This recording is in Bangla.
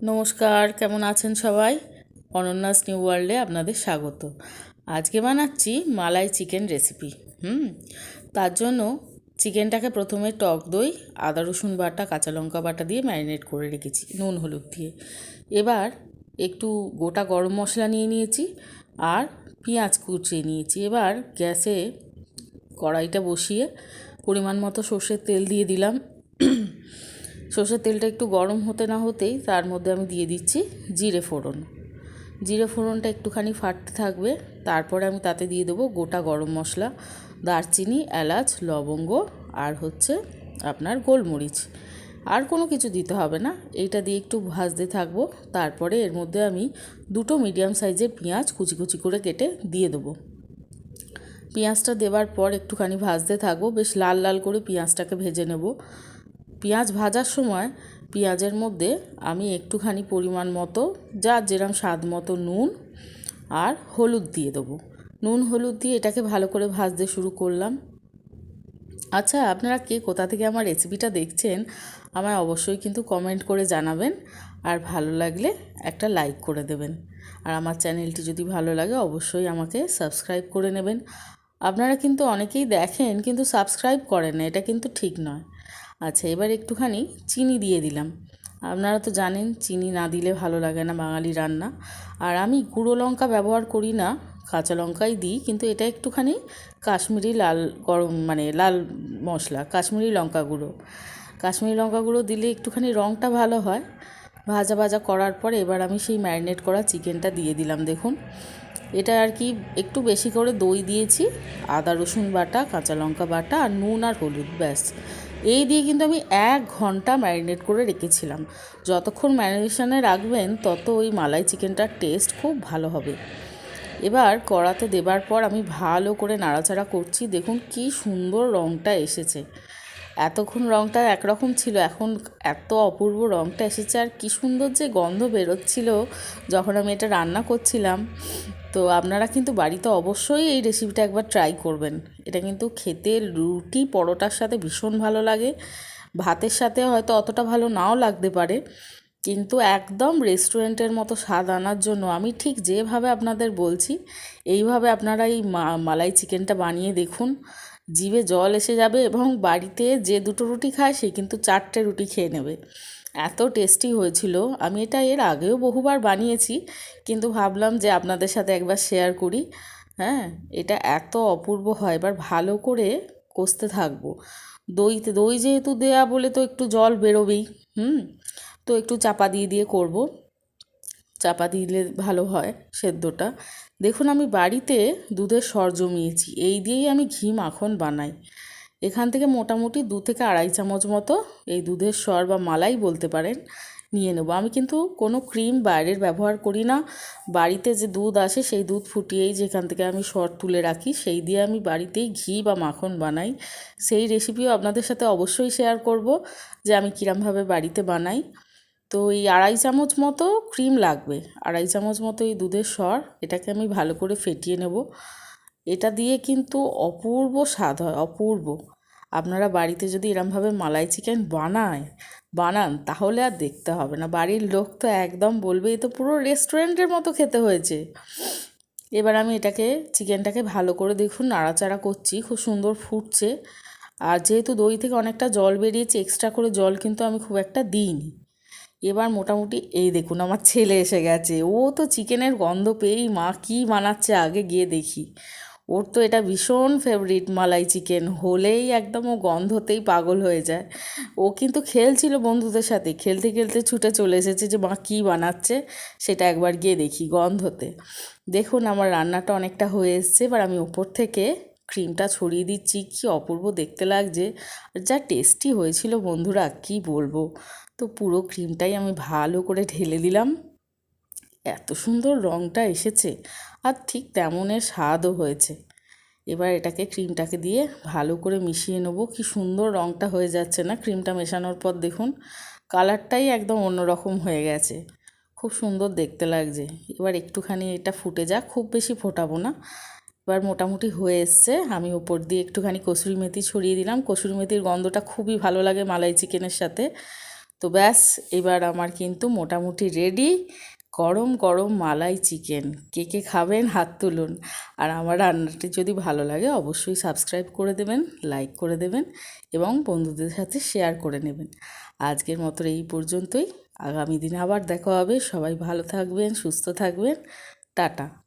নমস্কার, কেমন আছেন সবাই? অনন্যাস নিউ ওয়ার্ল্ডে আপনাদের স্বাগত। আজকে বানাচ্ছি মালাই চিকেন রেসিপি। তার জন্য চিকেনটাকে প্রথমে টক দই, আদা রসুন বাটা, কাঁচা লঙ্কা বাটা দিয়ে ম্যারিনেট করে রেখেছি নুন হলুদ দিয়ে। এবার একটু গোটা গরম মশলা নিয়ে নিয়েছি আর পেঁয়াজ কুচিয়ে নিয়েছি। এবার গ্যাসে কড়াইটা বসিয়ে পরিমাণ মতো সর্ষের তেল দিয়ে দিলাম। সর্ষের তেলটা একটু গরম হতে না হতেই তার মধ্যে আমি দিয়ে দিচ্ছি জিরে ফোড়ন। জিরে ফোড়নটা একটুখানি ফাটতে থাকবে, তারপরে আমি তাতে দিয়ে দেবো গোটা গরম মশলা, দারচিনি, এলাচ, লবঙ্গ আর আপনার গোলমরিচ। আর কোনো কিছু দিতে হবে না, এইটা দিয়ে একটু ভাজতে থাকবো। তারপরে এর মধ্যে আমি দুটো মিডিয়াম সাইজের পেঁয়াজ কুচি কুচি করে কেটে দিয়ে দেবো। পেঁয়াজটা দেওয়ার পর একটুখানি ভাজতে থাকবো, বেশ লাল লাল করে পেঁয়াজটাকে ভেজে নেব। পেঁয়াজ ভাজার সময় পেঁয়াজের মধ্যে আমি একটুখানি পরিমাণ মতো যার যেরকম স্বাদ মতো নুন আর হলুদ দিয়ে দেবো। নুন হলুদ দিয়ে এটাকে ভালো করে ভাজতে শুরু করলাম। আচ্ছা, আপনারা কে কোথা থেকে আমার রেসিপিটা দেখছেন আমায় অবশ্যই কিন্তু কমেন্ট করে জানাবেন, আর ভালো লাগলে একটা লাইক করে দেবেন। আর আমার চ্যানেলটি যদি ভালো লাগে অবশ্যই আমাকে সাবস্ক্রাইব করে নেবেন। আপনারা কিন্তু অনেকেই দেখেন কিন্তু সাবস্ক্রাইব করেন না, এটা কিন্তু ঠিক নয়। আচ্ছা, এবার একটুখানি চিনি দিয়ে দিলাম। আপনারা তো জানেন চিনি না দিলে ভালো লাগে না বাঙালি রান্না। আর আমি গুঁড়ো লঙ্কা ব্যবহার করি না, কাঁচা লঙ্কাই দিই, কিন্তু এটা একটুখানি কাশ্মীরি লাল লাল মশলা, কাশ্মীরি লঙ্কা গুঁড়ো। কাশ্মীরি লঙ্কা গুঁড়ো দিলে একটুখানি রঙটা ভালো হয়। ভাজা ভাজা করার পর এবার আমি সেই ম্যারিনেট করা চিকেনটা দিয়ে দিলাম। দেখুন, এটা আর কি একটু বেশি করে দই দিয়েছি, আদা রসুন বাটা, কাঁচা লঙ্কা বাটা আর নুন আর হলুদ, ব্যাস। এই দিয়ে কিন্তু আমি 1 ঘন্টা ম্যারিনেট করে রেখেছিলাম। যতক্ষণ ম্যারিনেশনে রাখবেন তত ওই মালাই চিকেনটার টেস্ট খুব ভালো হবে। এবার কড়াতে দেবার পর আমি ভালো করে নাড়াচাড়া করছি। দেখুন কি সুন্দর রঙটা এসেছে। এতক্ষণ রঙটা একরকম ছিল, এখন এত অপূর্ব রঙটা এসেছে। আর কি সুন্দর যে গন্ধ বেরোচ্ছিল যখন আমি এটা রান্না করছিলাম। তো আপনারা কিন্তু বাড়িতে অবশ্যই এই রেসিপিটা একবার ট্রাই করবেন। এটা কিন্তু খেতে রুটি পরোটার সাথে ভীষণ ভালো লাগে, ভাতের সাথে হয়তো অতটা ভালো নাও লাগতে পারে, কিন্তু একদম রেস্টুরেন্টের মতো স্বাদ আনার জন্য আমি ঠিক যেভাবে আপনাদের বলছি এইভাবে আপনারা এই মালাই চিকেনটা বানিয়ে দেখুন। জিভে জল এসে যাবে এবং বাড়িতে যে দুটো রুটি খায় সে কিন্তু 4টে রুটি খেয়ে নেবে। এত টেস্টি হয়েছিল। আমি এটা এর আগেও বহুবার বানিয়েছি, কিন্তু ভাবলাম যে আপনাদের সাথে একবার শেয়ার করি। হ্যাঁ, এটা এত অপূর্ব হয়। এবার ভালো করে কষতে থাকবো। দই যেহেতু দেয়া বলে তো একটু জল বেরোবেই। তো একটু চাপা দিয়ে দিয়ে করব, চাপা দিলে ভালো হয় সেদ্ধটা। দেখুন, আমি বাড়িতে দুধের সর জমিয়েছি, এই দিয়েই আমি ঘি মাখন বানাই। এখান থেকে মোটামুটি 2 থেকে আড়াই চামচ মতো এই দুধের সর বা মালাই বলতে পারেন নিয়ে নেবো। আমি কিন্তু কোনো ক্রিম বাইরের ব্যবহার করি না। বাড়িতে যে দুধ আসে সেই দুধ ফুটিয়েই যেখান থেকে আমি সর তুলে রাখি সেই দিয়ে আমি বাড়িতেই ঘি বা মাখন বানাই। সেই রেসিপিও আপনাদের সাথে অবশ্যই শেয়ার করব যে আমি কীরমভাবে বাড়িতে বানাই। তো এই আড়াই চামচ মতো ক্রিম লাগবে, আড়াই চামচ মতো এই দুধের সর, এটাকে আমি ভালো করে ফেটিয়ে নেব। এটা দিয়ে কিন্তু অপূর্ব স্বাদ হয়, অপূর্ব। আপনারা বাড়িতে যদি এরমভাবে মালাই চিকেন বানান তাহলে আর দেখতে হবে না, বাড়ির লোক তো একদম বলবে এ তো পুরো রেস্টুরেন্টের মতো খেতে হয়েছে। এবার আমি চিকেনটাকে ভালো করে দেখুন নাড়াচাড়া করছি, খুব সুন্দর ফুটছে। আর যেহেতু দই থেকে অনেকটা জল বেরিয়েছে, এক্সট্রা করে জল কিন্তু আমি খুব একটা দিইনি। এবার মোটামুটি এই দেখুন আমার ছেলে এসে গেছে, ও তো চিকেনের গন্ধ পেয়েই মা কী বানাচ্ছে আগে গিয়ে দেখি। ওর তো এটা ভীষণ ফেভারিট, মালাই চিকেন হলেই একদম ও গন্ধতেই পাগল হয়ে যায়। ও কিন্তু খেলছিল বন্ধুদের সাথে, খেলতে খেলতে ছুটে চলে এসেছে যে মা কী বানাচ্ছে সেটা একবার গিয়ে দেখি গন্ধতে। দেখুন আমার রান্নাটা অনেকটা হয়ে এসছে, এবার আমি উপর থেকে ক্রিমটা ছড়িয়ে দিচ্ছি। কি অপূর্ব দেখতে লাগছে, যা টেস্টি হয়েছিল বন্ধুরা কি বলবো। তো পুরো ক্রিমটাই আমি ভালো করে ঢেলে দিলাম। এত সুন্দর রঙটা এসেছে আর ঠিক তেমনের স্বাদও হয়েছে। এবার ক্রিমটাকে দিয়ে ভালো করে মিশিয়ে নেবো। কি সুন্দর রঙটা হয়ে যাচ্ছে না ক্রিমটা মেশানোর পর, দেখুন কালারটাই একদম অন্যরকম হয়ে গেছে, খুব সুন্দর দেখতে লাগছে। এবার একটুখানি এটা ফুটে যাক, খুব বেশি ফোটাবো না। এবার মোটামুটি হয়ে এসছে, আমি ওপর দিয়ে একটুখানি কসুরি মেথি ছড়িয়ে দিলাম। কসুরি মেথির গন্ধটা খুবই ভালো লাগে মালাই চিকেনের সাথে। তো ব্যাস, এবার আমার কিন্তু মোটামুটি রেডি গরম গরম মালাই চিকেন। কে কে খাবেন হাত তুলুন। আর আমার রান্নাটি যদি ভালো লাগে অবশ্যই সাবস্ক্রাইব করে দেবেন, লাইক করে দেবেন এবং বন্ধুদের সাথে শেয়ার করে নেবেন। আজকের মতো এই পর্যন্তই। আগামী দিন আবার দেখা হবে। সবাই ভালো থাকবেন, সুস্থ থাকবেন। টাটা।